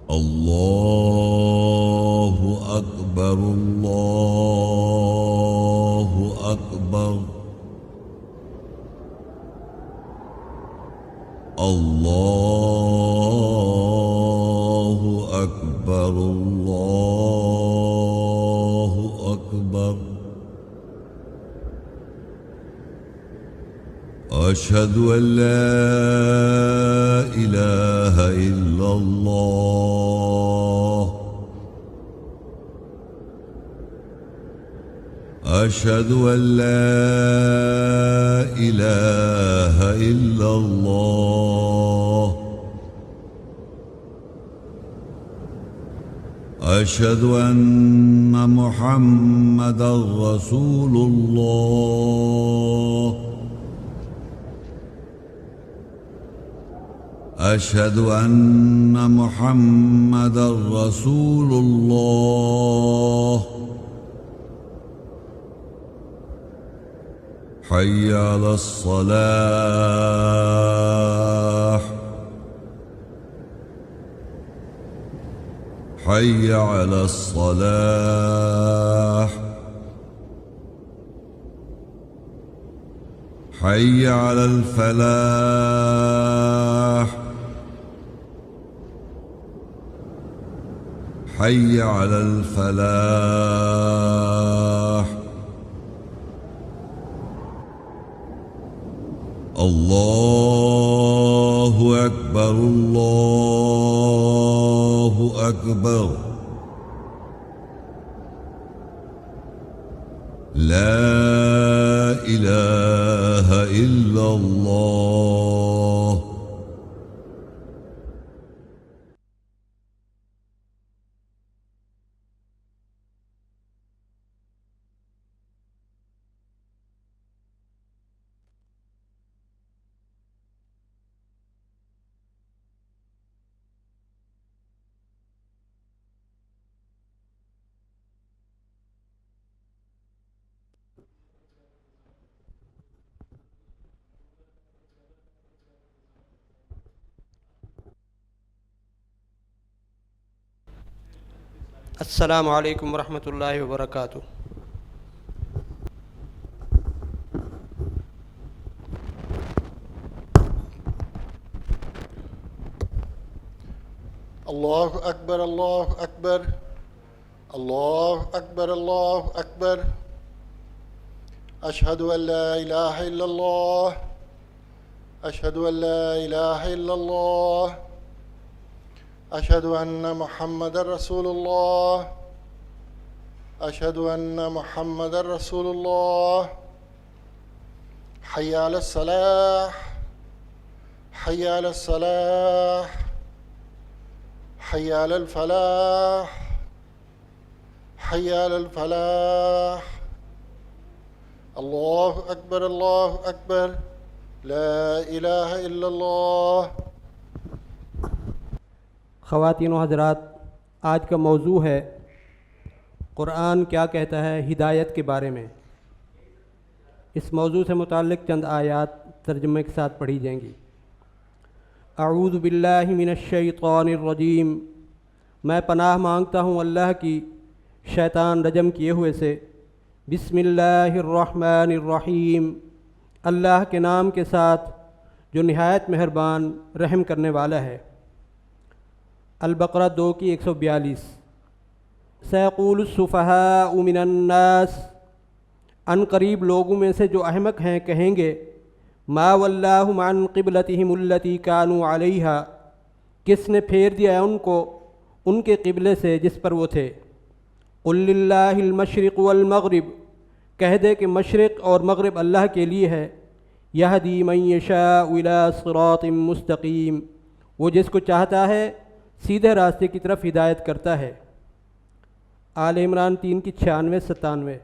الله أكبر الله أكبر الله أكبر الله أكبر أشهد أن لا إله إلا الله أشهد أن لا إله إلا الله أشهد أن محمدا رسول الله أشهد أن محمدا رسول الله حي على الصلاة حي على الصلاة حي على الفلاح حي على الفلاح الله أكبر الله أكبر لا إله إلا الله السلام علیکم ورحمۃ اللہ وبرکاتہ۔ اللہ اکبر اللہ اکبر اللہ اکبر اللہ اکبر اشہد ان لا الہ الا اللہ اشہد ان لا الہ الا اللہ اشہد ان محمد رسول اللہ اشہد ان محمد رسول اللہ حی علی الصلاح حی علی الصلاح حی علی الفلاح حی علی الفلاح اللہ اکبر لا الہ الا اللہ۔ خواتین و حضرات، آج کا موضوع ہے قرآن کیا کہتا ہے ہدایت کے بارے میں۔ اس موضوع سے متعلق چند آیات ترجمے کے ساتھ پڑھی جائیں گی۔ اعوذ باللہ من الشیطان الرجیم، میں پناہ مانگتا ہوں اللہ کی شیطان رجم کیے ہوئے سے۔ بسم اللہ الرحمن الرحیم، اللہ کے نام کے ساتھ جو نہایت مہربان رحم کرنے والا ہے۔ البقرہ 2 کی 142۔ سیقول السفہاء من الناس، ان قریب لوگوں میں سے جو احمق ہیں کہیں گے، ما ولاہم عن قبلتہم التی کانوا علیہا، کس نے پھیر دیا ہے ان کو ان کے قبلے سے جس پر وہ تھے۔ قل للہ المشرق والمغرب، کہہ دے کہ مشرق اور مغرب اللہ کے لیے ہے۔ یہدی من یشاء الی صراط مستقیم، وہ جس کو چاہتا ہے سیدھے راستے کی طرف ہدایت کرتا ہے۔ آل عمران 3 کی 96-97۔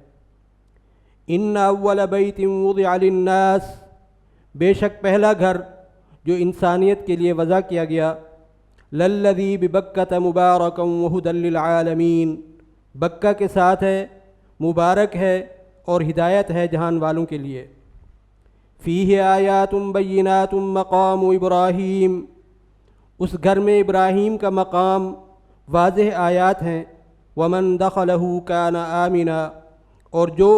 ان اول بیت وضع للناس، بے شک پہلا گھر جو انسانیت کے لیے وضع کیا گیا، للذی ببکۃ مبارکا وہدی للعالمین، بکہ کے ساتھ ہے، مبارک ہے اور ہدایت ہے جہان والوں کے لیے۔ فیہ آیات بینات مقام ابراہیم، اس گھر میں ابراہیم کا مقام واضح آیات ہیں۔ ومن دخلہ کان آمنا، اور جو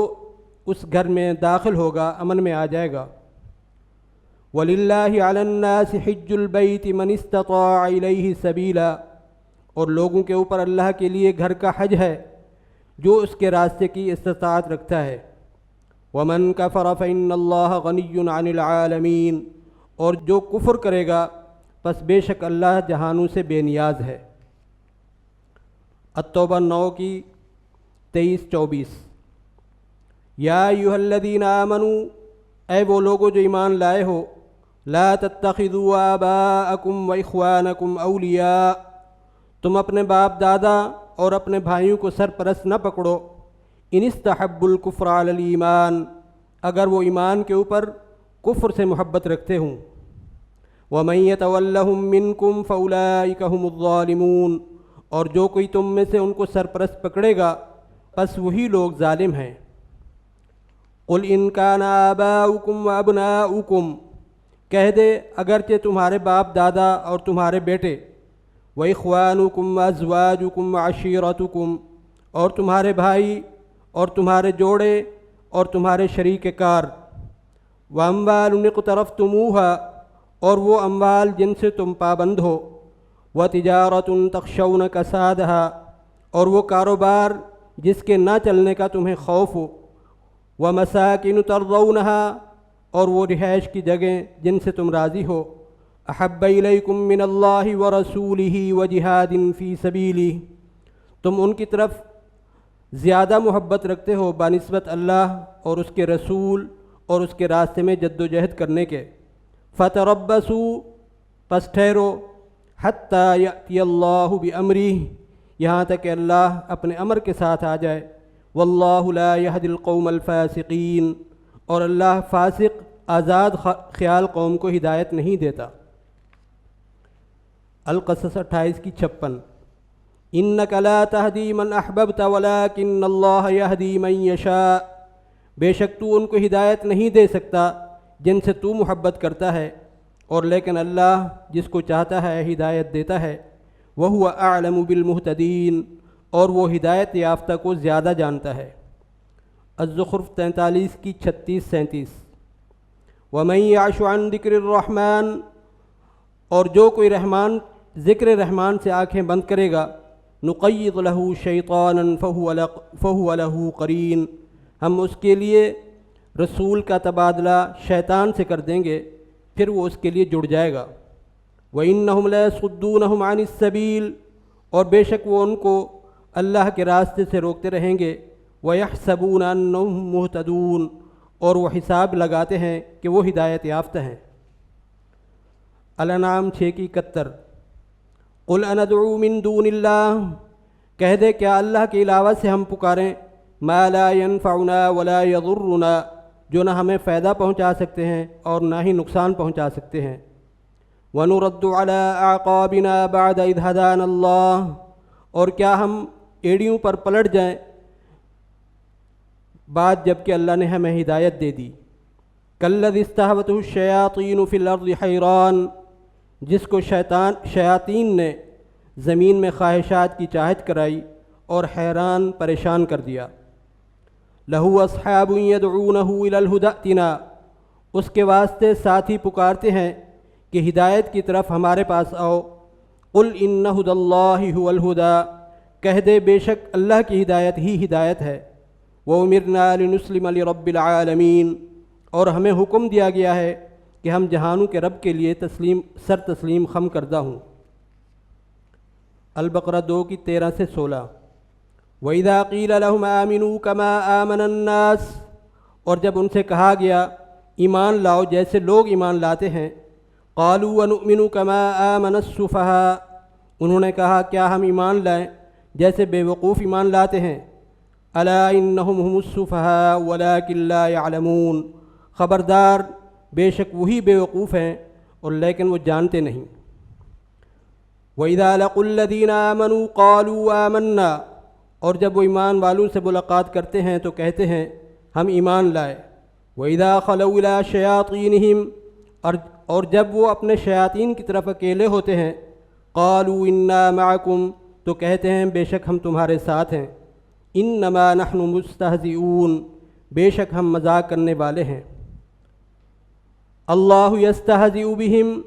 اس گھر میں داخل ہوگا امن میں آ جائے گا۔ وَلِلَّهِ عَلَى النَّاسِ حِجُّ الْبَيْتِ مَنِ اسْتَطَاعَ إِلَيْهِ سَبِيلًا، اور لوگوں کے اوپر اللہ کے لیے گھر کا حج ہے جو اس کے راستے کی استطاعت رکھتا ہے۔ وَمَنْ كَفَرَ فَإِنَّ اللَّهَ غَنِيٌّ عَنِ الْعَالَمِينَ، اور جو کفر کرے گا پس بے شک اللہ جہانوں سے بے نیاز ہے۔ التوبہ 9 کی 23-24۔ یا ایھا الذین آمنوا، اے وہ لوگو جو ایمان لائے ہو، لا تتخذوا آباءکم و اخوانکم اولیاء، تم اپنے باپ دادا اور اپنے بھائیوں کو سرپرست نہ پکڑو، ان استحبوا الکفر علی الایمان، اگر وہ ایمان کے اوپر کفر سے محبت رکھتے ہوں۔ ومن یتولہم منکم فاولئک ھم الظالمون، اور جو کوئی تم میں سے ان کو سرپرست پکڑے گا پس وہی لوگ ظالم ہیں۔ قل ان کان آباؤکم و ابناؤکم، کہہ دے اگرچہ تمہارے باپ دادا اور تمہارے بیٹے، و اخوانکم و ازواجکم و عشیرتکم، اور تمہارے بھائی اور تمہارے جوڑے اور تمہارے شریک کار، و اموال اقترفتموہا، اور وہ اموال جن سے تم پابند ہو، و تجارت تخشون کسادہا، اور وہ کاروبار جس کے نہ چلنے کا تمہیں خوف ہو، ومساکن ترضونہا، اور وہ رہائش کی جگہیں جن سے تم راضی ہو، احب الیکم من اللہ ورسولہ وجہاد فی سبیلہ، تم ان کی طرف زیادہ محبت رکھتے ہو بنسبت اللہ اور اس کے رسول اور اس کے راستے میں جد و جہد کرنے کے۔ فتربصوا، پس ٹھہرو، حتی یأتی اللہ بامرہ، یہاں تک کہ اللہ اپنے امر کے ساتھ آ جائے۔ واللہ لا یہدی القوم الفاسقین، اور اللہ فاسق آزاد خیال قوم کو ہدایت نہیں دیتا۔ القصص 28 کی 56۔ انک لا تہدی من احببت ولکن اللہ یہدی من یشاء، بے شک تو ان کو ہدایت نہیں دے سکتا جن سے تو محبت کرتا ہے، اور لیکن اللہ جس کو چاہتا ہے ہدایت دیتا ہے۔ وہو اعلم بالمہتدین، اور وہ ہدایت یافتہ کو زیادہ جانتا ہے۔ الزخرف 43 کی 36-37۔ ومن یعش عن ذکر الرحمن، اور جو کوئی ذکر رحمان سے آنکھیں بند کرے گا، نقید لہ شیطانا فہو لہ قرین، ہم اس کے لیے رسول کا تبادلہ شیطان سے کر دیں گے، پھر وہ اس کے لیے جڑ جائے گا۔ وَإِنَّهُمْ لَيَصُدُّونَهُمْ عَنِ السَّبِيلِ، اور بے شک وہ ان کو اللہ کے راستے سے روکتے رہیں گے۔ وَيَحْسَبُونَ أَنَّهُمْ مُهْتَدُونَ، اور وہ حساب لگاتے ہیں کہ وہ ہدایت یافتہ ہیں۔ الانعام 6 کی 71۔ قُلْ أَنَدْعُو مِن دُونِ اللَّهِ، کہہ دے کیا اللہ کے علاوہ سے ہم پکاریں ما لا ينفعنا ولا يضرنا، جو نہ ہمیں فائدہ پہنچا سکتے ہیں اور نہ ہی نقصان پہنچا سکتے ہیں۔ وَنُرَدُّ عَلَىٰ أَعْقَابِنَا بَعْدَ إِذْ هَدَانَا اللَّهُ، اور کیا ہم ایڑیوں پر پلٹ جائیں بعد جب کہ اللہ نے ہمیں ہدایت دے دی۔ كَالَّذِي اسْتَهْوَتْهُ الشَّيَاطِينُ فِي الْأَرْضِ حَيْرَانٍ، جس کو شیاطین نے زمین میں خواہشات کی چاہت کرائی اور حیران پریشان کر دیا۔ لَهُ أَصْحَابٌ يَدْعُونَهُ إِلَى الْهُدَى ائْتِنَا، اس کے واسطے ساتھی پکارتے ہیں کہ ہدایت کی طرف ہمارے پاس آؤ۔ قُلْ إِنَّ هُدَى اللَّهِ هُوَ الْهُدَى، کہہ دے بے شک اللہ کی ہدایت ہی ہدایت ہے۔ وَأُمِرْنَا لِنُسْلِمَ لِرَبِّ الْعَالَمِينَ، اور ہمیں حکم دیا گیا ہے کہ ہم جہانوں کے رب کے لیے سر تسلیم خم کردہ ہوں۔ البقرہ 2 کی 13-16۔ وَإِذَا قِيلَ لَهُمْ آمِنُوا كَمَا آمَنَ النَّاسُ، اور جب ان سے کہا گیا ایمان لاؤ جیسے لوگ ایمان لاتے ہیں، قَالُوا وَنُؤْمِنُ كَمَا آمَنَ السُّفَهَاءُ، انہوں نے کہا کیا ہم ایمان لائیں جیسے بے وقوف ایمان لاتے ہیں۔ أَلَا إِنَّهُمْ هُمُ السُّفَهَاءُ وَلَكِنْ لَا يَعْلَمُونَ، خبردار بے شک وہی بے وقوف ہیں اور لیکن وہ جانتے نہیں۔ وَإِذَا لَقُوا الَّذِينَ آمَنُوا قَالُوا آمَنَّا، اور جب وہ ایمان والوں سے ملاقات کرتے ہیں تو کہتے ہیں ہم ایمان لائے۔ وَإِذَا خَلَوْا إِلَىٰ شَيَاطِينِهِمْ، اور جب وہ اپنے شیاطین کی طرف اکیلے ہوتے ہیں، قَالُوا إِنَّا مَعَكُمْ، تو کہتے ہیں بے شک ہم تمہارے ساتھ ہیں، انما نحن مستہزئون، بے شک ہم مذاق کرنے والے ہیں۔ اللہ یستہزئ بہم،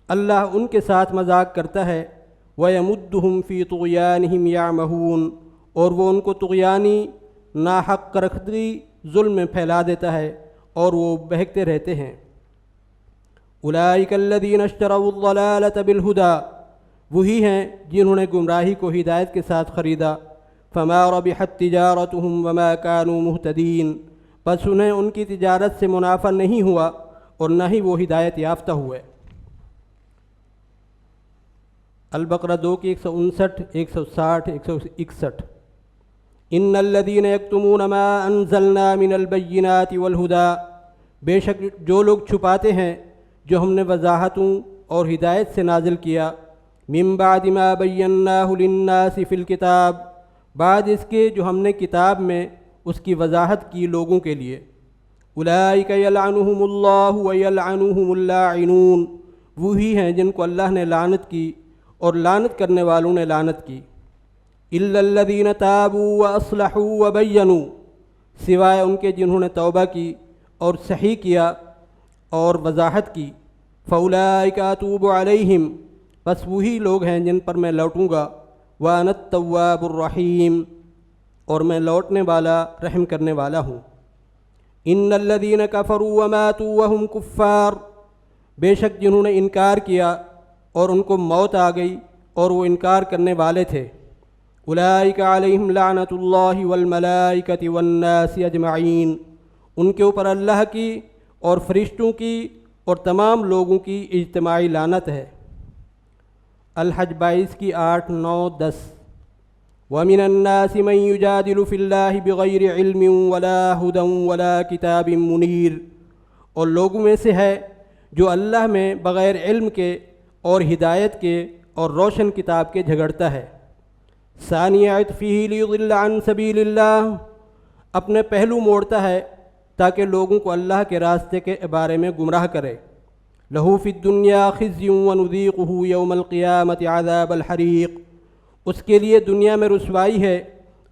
اللہ ان کے ساتھ مذاق کرتا ہے، ویمدہم فی طغیانہم یعمہون، اور وہ ان کو طغیانی ناحق کرختی ظلم میں پھیلا دیتا ہے اور وہ بہکتے رہتے ہیں۔ اولئک الذین اشتروا الضلالۃ بالہدی، وہی ہیں جنہوں نے گمراہی کو ہدایت کے ساتھ خریدا، فما ربحت تجارتہم وما کانوا مہتدین، پس انہیں ان کی تجارت سے منافع نہیں ہوا اور نہ ہی وہ ہدایت یافتہ ہوئے۔ البقرہ 2 کی 159، 160، 161۔ ان الذین یکتمون ما انزلنا من البینات والہدی، بے شک جو لوگ چھپاتے ہیں جو ہم نے وضاحتوں اور ہدایت سے نازل کیا، من بعد ما بیناہ للناس فی الکتاب، بعد اس کے جو ہم نے کتاب میں اس کی وضاحت کی لوگوں کے لیے، اولئک یلعنہم اللہ ویلعنہم اللاعنون، وہی ہیں جن کو اللہ نے لعنت کی اور لعنت کرنے والوں نے لعنت کی، الا الذین تابوا واصلحوا وبینوا، سوائے ان کے جنہوں نے توبہ کی اور صحیح کیا اور وضاحت کی، فاولئک اتوب علیہم، بس وہی لوگ ہیں جن پر میں لوٹوں گا، وانا التواب الرحیم، اور میں لوٹنے والا رحم کرنے والا ہوں۔ ان الذین کفروا وماتوا وهم کفار، بے شک جنہوں نے انکار کیا اور ان کو موت آ گئی اور وہ انکار کرنے والے تھے، اولئک علیہم لعنۃ اللہ والملائکۃ والناس اجمعین، ان کے اوپر اللہ کی اور فرشتوں کی اور تمام لوگوں کی اجتماعی لعنت ہے۔ الحج 22 کی 8، 9، 10۔ وَمِنَ النَّاسِ مَن يُجَادِلُ فِي اللَّهِ بِغَيْرِ عِلْمٍ وَلَا هُدًى وَلَا كِتَابٍ مُنِيرٍ، اور لوگوں میں سے ہے جو اللہ میں بغیر علم کے اور ہدایت کے اور روشن کتاب کے جھگڑتا ہے۔ ثانی عطفہ لیضل عن سبیل اللہ، اپنے پہلو موڑتا ہے تاکہ لوگوں کو اللہ کے راستے کے بارے میں گمراہ کرے۔ لہ فی الدنیا خزی ونذیقہ یوم القیامۃ عذاب الحریق، اس کے لیے دنیا میں رسوائی ہے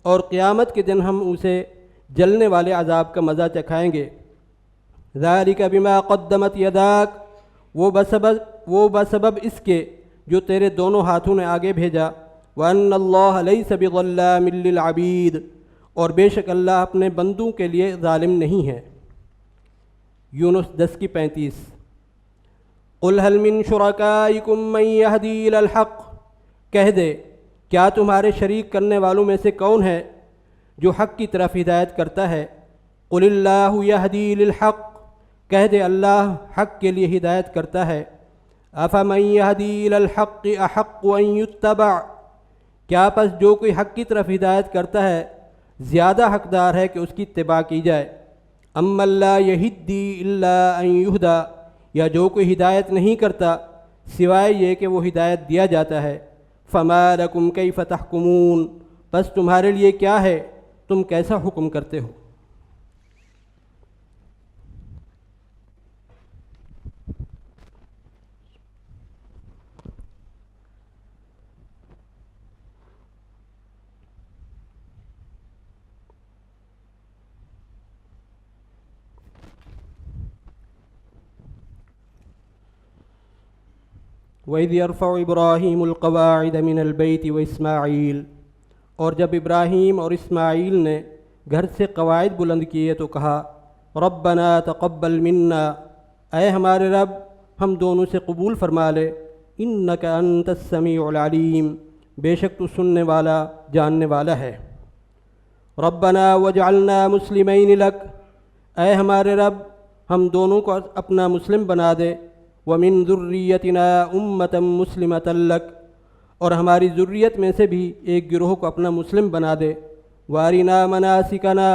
اور قیامت کے دن ہم اسے جلنے والے عذاب کا مزہ چکھائیں گے۔ ذالک بما قدمت یداک، وہ بسبب اس کے جو تیرے دونوں ہاتھوں نے آگے بھیجا، وَأَنَّ اللَّهَ لَيْسَ بِظَلَّامٍ لِّلْعَبِيدِ، اور بے شک اللہ اپنے بندوں کے لیے ظالم نہیں ہے۔ یونس 10 کی 35۔ قُلْ هَلْ مِن شُرَكَائِكُم مَّن يَهْدِي إِلَى الْحَقِّ، کہہ دے کیا تمہارے شریک کرنے والوں میں سے کون ہے جو حق کی طرف ہدایت کرتا ہے؟ قُلِ اللَّهُ يَهْدِي لِلْحَقِّ، کہہ دے اللہ حق کے لیے ہدایت کرتا ہے۔ أَفَمَن يَهْدِي إِلَى الْحَقِّ أَحَقُّ أَن يُتَّبَعَ، کیا پس جو کوئی حق کی طرف ہدایت کرتا ہے زیادہ حقدار ہے کہ اس کی اتباع کی جائے؟ أَمَّن لَّا يَهِدِّي إِلَّا أَن يُهْدَىٰ، یا جو کوئی ہدایت نہیں کرتا سوائے یہ کہ وہ ہدایت دیا جاتا ہے۔ فَمَا لَكُمْ كَيْفَ تَحْكُمُونَ، بس تمہارے لیے کیا ہے، تم کیسا حکم کرتے ہو؟ وَإِذْ يَرْفَعُ إِبْرَاهِيمُ الْقَوَاعِدَ مِنَ الْبَيْتِ وَإِسْمَاعِيلُ، اور جب ابراہیم اور اسماعیل نے گھر سے قواعد بلند کیے تو کہا، ربنا تقبل منا، اے ہمارے رب ہم دونوں سے قبول فرما لے، انک انت السمیع العلیم، بے شک تو سننے والا جاننے والا ہے۔ ربنا وجعلنا مسلمین لک، اے ہمارے رب ہم دونوں کو اپنا مسلم بنا دے، ومن ذریتنا امۃ مسلمۃ لک، اور ہماری ذریت میں سے بھی ایک گروہ کو اپنا مسلم بنا دے، وارنا مناسکنا،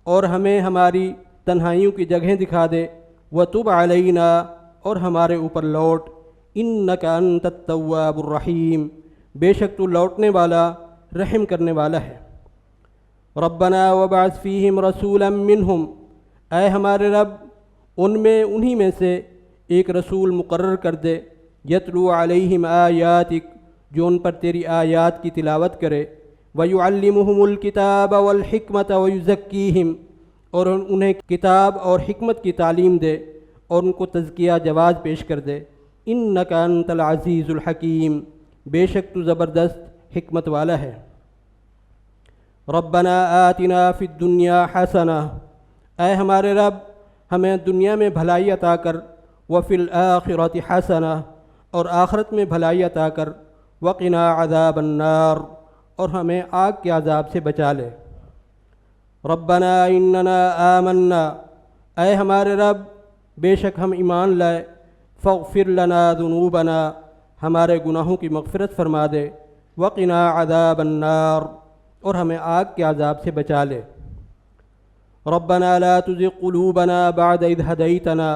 اور ہمیں ہماری تنہائیوں کی جگہیں دکھا دے، وتب علینا، اور ہمارے اوپر لوٹ، انک انت التواب الرحیم، بے شک تو لوٹنے والا رحم کرنے والا ہے۔ ربنا وابعث فیہم رسولا منہم، اے ہمارے رب انہی میں سے ایک رسول مقرر کر دے، یتلو علیہم آیاتک، جو ان پر تیری آیات کی تلاوت کرے، وَيُعَلِّمُهُمُ الْكِتَابَ وَالْحِكْمَةَ وَيُزَكِّيهِمْ، اور انہیں کتاب اور حکمت کی تعلیم دے اور ان کو تزکیہ جواز پیش کر دے۔ اِنَّكَ أَنْتَ الْعَزِيزُ الْحَكِيمُ، بے شک تو زبردست حکمت والا ہے۔ رَبَّنَا آتِنَا فِي الدُّنْيَا حَسَنَةً، اے ہمارے رب ہمیں دنیا میں بھلائی عطا کر، وَفِي الْآخِرَةِ حَسَنَةً، اور آخرت میں بھلائی عطا کر، وَقِنَا عَذَابَ النَّارِ، اور ہمیں آگ کے عذاب سے بچا لے۔ رَبَّنَا إِنَّنَا آمَنَّا، اے ہمارے رب بے شک ہم ایمان لائے، فاغفر لنا ذنوبنا، ہمارے گناہوں کی مغفرت فرما دے، وقنا عذاب النار، اور ہمیں آگ کے عذاب سے بچا لے۔ ربنا لا تزغ قلوبنا بعد اذ ہدیتنا،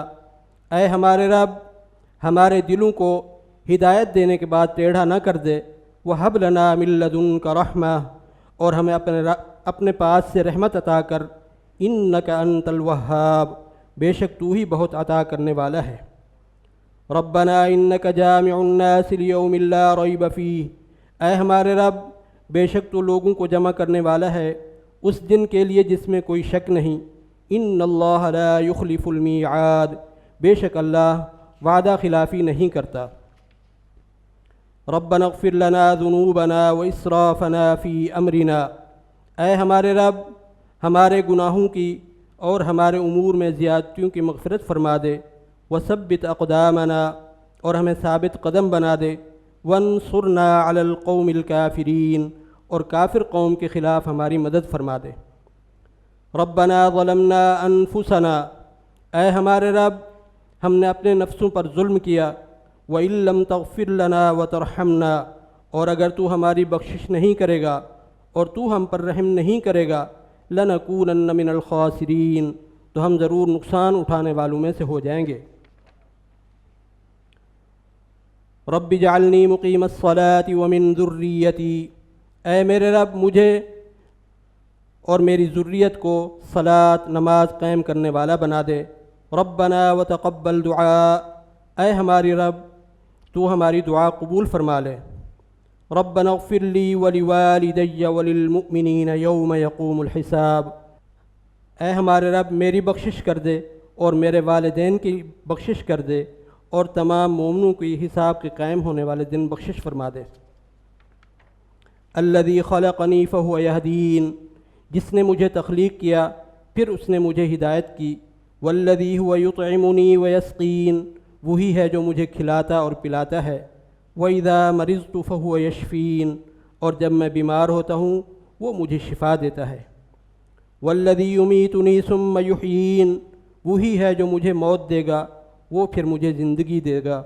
اے ہمارے رب ہمارے دلوں کو ہدایت دینے کے بعد ٹیڑھا نہ کر دے، وہب لنا من لدنک رحمہ، اور ہمیں اپنے پاس سے رحمت عطا کر، انک انت الوہاب، بے شک تو ہی بہت عطا کرنے والا ہے۔ ربنا انک جامع الناس لیوم لا ریب فیہ، اے ہمارے رب بے شک تو لوگوں کو جمع کرنے والا ہے اس دن کے لیے جس میں کوئی شک نہیں۔ ان اللہ لا یخلف المیعاد، بے شک اللہ وعدہ خلافی نہیں کرتا۔ ربنا اغفر لنا ذنوبنا واسرافنا فی امرنا، اے ہمارے رب ہمارے گناہوں کی اور ہمارے امور میں زیادتیوں کی مغفرت فرما دے، وثبت اقدامنا، اور ہمیں ثابت قدم بنا دے، وانصرنا علی القوم الکافرین، اور کافر قوم کے خلاف ہماری مدد فرما دے۔ ربنا ظلمنا انفسنا، اے ہمارے رب ہم نے اپنے نفسوں پر ظلم کیا، وَإِن لَّمْ تَغْفِرْ لَنَا وَتَرْحَمْنَا، اور اگر تو ہماری بخشش نہیں کرے گا اور تو ہم پر رحم نہیں کرے گا، لَنَكُونَنَّ مِنَ الْخَاسِرِينَ، تو ہم ضرور نقصان اٹھانے والوں میں سے ہو جائیں گے۔ رب اجعلنی مقیم الصلاة ومن ذریتی، اے میرے رب مجھے اور میری ذریت کو صلاۃ نماز قائم کرنے والا بنا دے۔ ربنا وتقبل دعاء، اے ہماری رب تو ہماری دعا قبول فرما لے۔ ربنا اغفر لی ولوالدی وللمؤمنین یوم یقوم الحساب، اے ہمارے رب میری بخشش کر دے اور میرے والدین کی بخشش کر دے، اور تمام مومنوں کی حساب کے قائم ہونے والے دن بخشش فرما دے۔ الذی خلقنی فہو یہدین، جس نے مجھے تخلیق کیا پھر اس نے مجھے ہدایت کی۔ والذی هو یطعمنی ویسقین، وہی ہے جو مجھے کھلاتا اور پلاتا ہے۔ وَإِذَا مَرِضْتُ فَهُوَ يَشْفِينِ، اور جب میں بیمار ہوتا ہوں وہ مجھے شفا دیتا ہے۔ وَالَّذِي يُمِيتُنِي ثُمَّ يُحْيِينِ، وہی ہے جو مجھے موت دے گا وہ پھر مجھے زندگی دے گا۔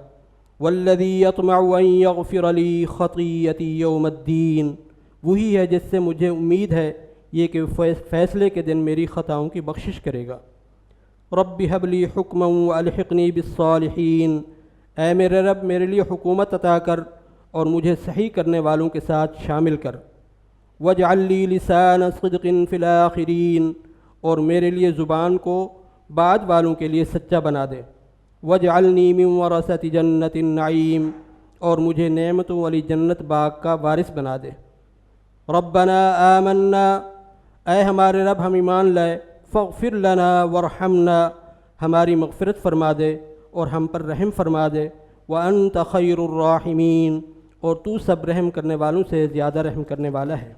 وَالَّذِي يَطْمَعُ أَن يَغْفِرَ لِي خَطِيئَتِي يَوْمَ الدِّينِ، وہی ہے جس سے مجھے امید ہے یہ کہ فیصلے کے دن میری خطاؤں کی بخشش کرے گا۔ رب هب لی حکما والحقنی بالصالحین، اے میرے رب میرے لیے حکومت عطا کر اور مجھے صحیح کرنے والوں کے ساتھ شامل کر۔ واجعل لی لسان صدق فی الآخرین، اور میرے لیے زبان کو بعد والوں کے لیے سچا بنا دے۔ واجعلنی من ورثۃ جنت النعیم، اور مجھے نعمتوں والی جنت باغ کا وارث بنا دے۔ ربنا آمنا، اے ہمارے رب ہم ایمان لائے، فاغفر لنا وارحمنا، ہماری مغفرت فرما دے اور ہم پر رحم فرما دے۔ وانت خیر الراحمین، اور تو سب رحم کرنے والوں سے زیادہ رحم کرنے والا ہے۔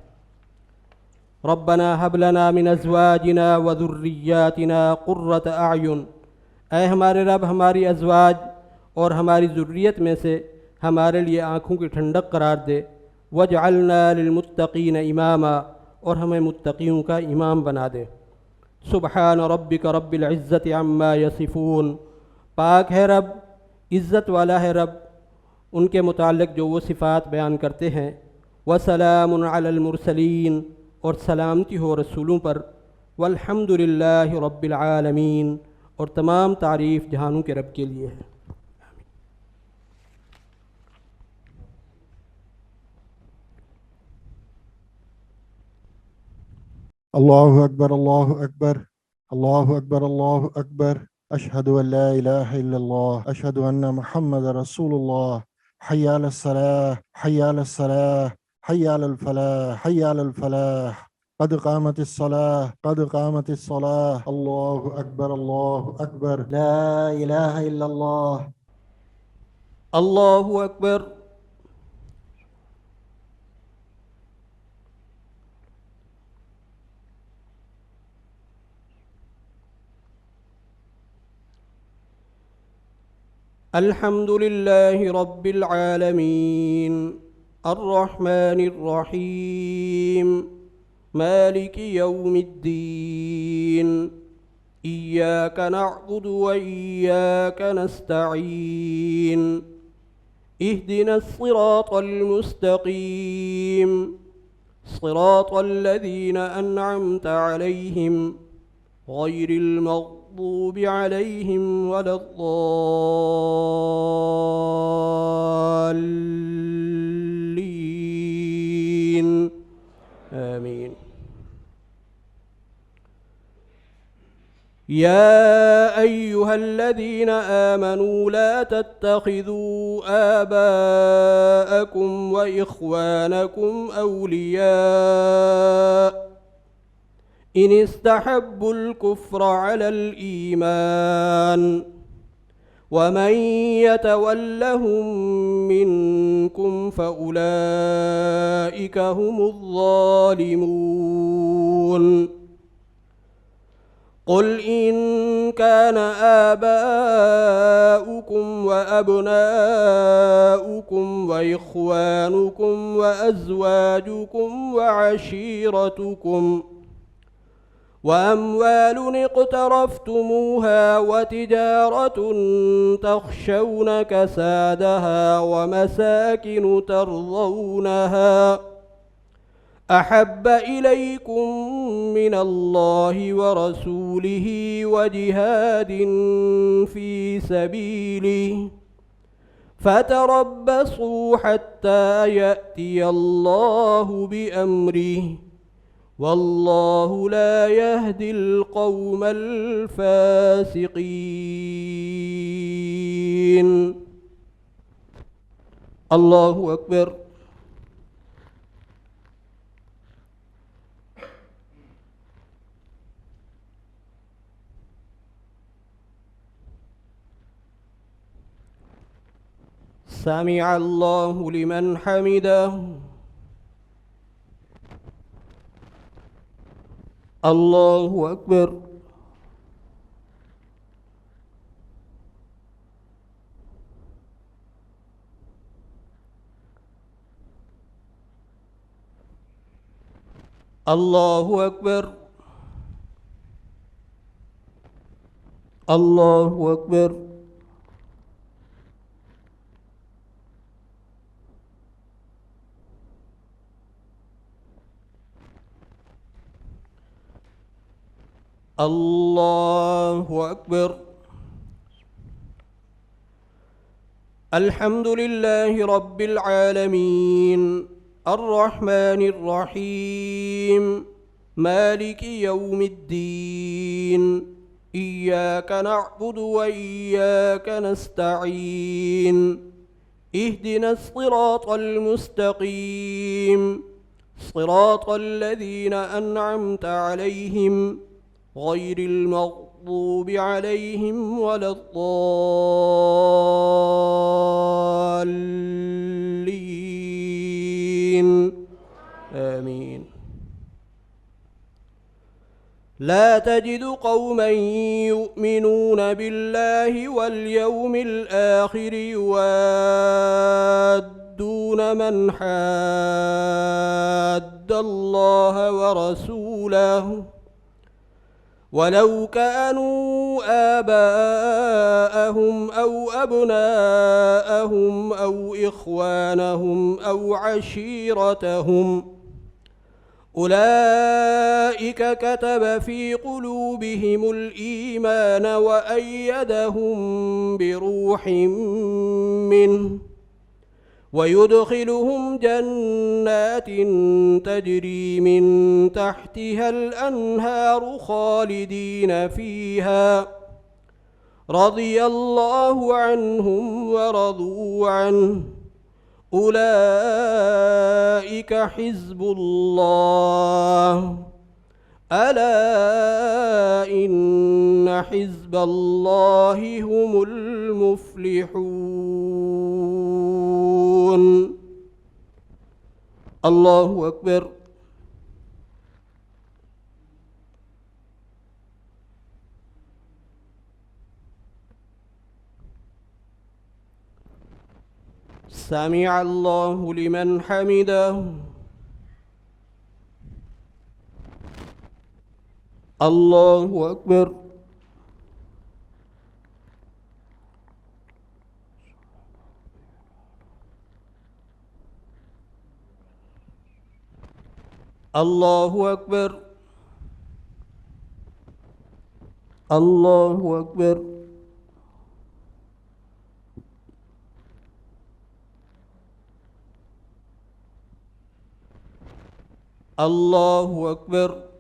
ربنا هب لنا من ازواجنا وذریاتنا قرۃ اعین، اے ہمارے رب ہماری ازواج اور ہماری ذریت میں سے ہمارے لیے آنکھوں کی ٹھنڈک قرار دے۔ واجعلنا للمتقین اماما، اور ہمیں متقیوں کا امام بنا دے۔ سبحان ربک رب العزت عما یصفون، پاک ہے رب، عزت والا ہے رب ان کے متعلق جو وہ صفات بیان کرتے ہیں۔ وسلام علی المرسلین، اور سلامتی ہو رسولوں پر۔ والحمد للہ رب العالمین، اور تمام تعریف جہانوں کے رب کے لیے ہے۔ اللہ اکبر اللہ اکبر اللہ اکبر اللہ اکبر، اشہد ان لا الہ الا اللہ، اشہد ان محمد رسول اللہ، حي على الصلاة حي على الصلاة حي على الفلاح حي على الفلاح قد قامت الصلاة قد قامت الصلاة الله أكبر الله أكبر لا إله إلا الله. الله أكبر. الحمد لله رب العالمين الرحمن الرحيم مالك يوم الدين إياك نعبد وإياك نستعين اهدنا الصراط المستقيم صراط الذين أنعمت عليهم غير المغضوب عليهم ولا الضالين آمين. يا أيها الذين آمنوا لا تتخذوا آباءكم وإخوانكم أولياء إن استحبوا الكفر على الإيمان ومن يتولهم منكم فأولئك هم الظالمون. قل إن كان آباؤكم وأبناؤكم وإخوانكم وأزواجكم وعشيرتكم وأموال اقترفتموها وتجارة تخشون كسادها ومساكن ترضونها أحب إليكم من الله ورسوله وجهاد في سبيله فتربصوا حتى يأتي الله بأمره والله لا يهدي القوم الفاسقين. الله أكبر. سمع الله لمن حمده. الله أكبر. الله أكبر. الله أكبر. الله أكبر. الحمد لله رب العالمين الرحمن الرحيم مالك يوم الدين إياك نعبد وإياك نستعين اهدنا الصراط المستقيم صراط الذين أنعمت عليهم غير المغضوب عليهم ولا الضالين آمين. لا تجد قوما يؤمنون بالله واليوم الآخر يوادون من حاد الله ورسوله ولو كانوا آباءهم أو أبناءهم أو إخوانهم أو عشيرتهم أولئك كتب في قلوبهم الإيمان وأيدهم بروح منه ويدخلهم جنات تجري من تحتها الأنهار خالدين فيها رضي الله عنهم ورضوا عنه أولئك حزب الله ألا إن حزب الله هم المفلحون. الله أكبر. سمع الله لمن حمده. الله أكبر. الله أكبر. الله أكبر. الله أكبر.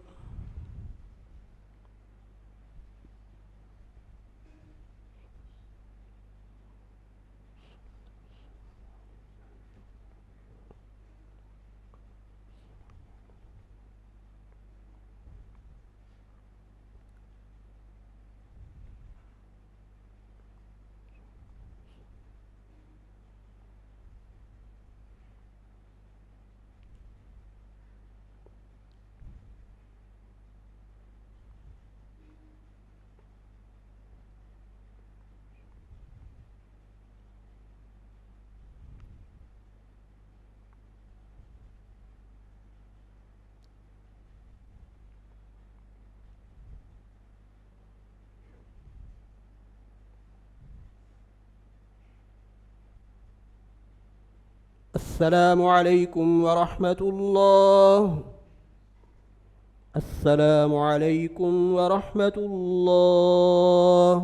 السلام عليكم ورحمة الله. السلام عليكم ورحمة الله.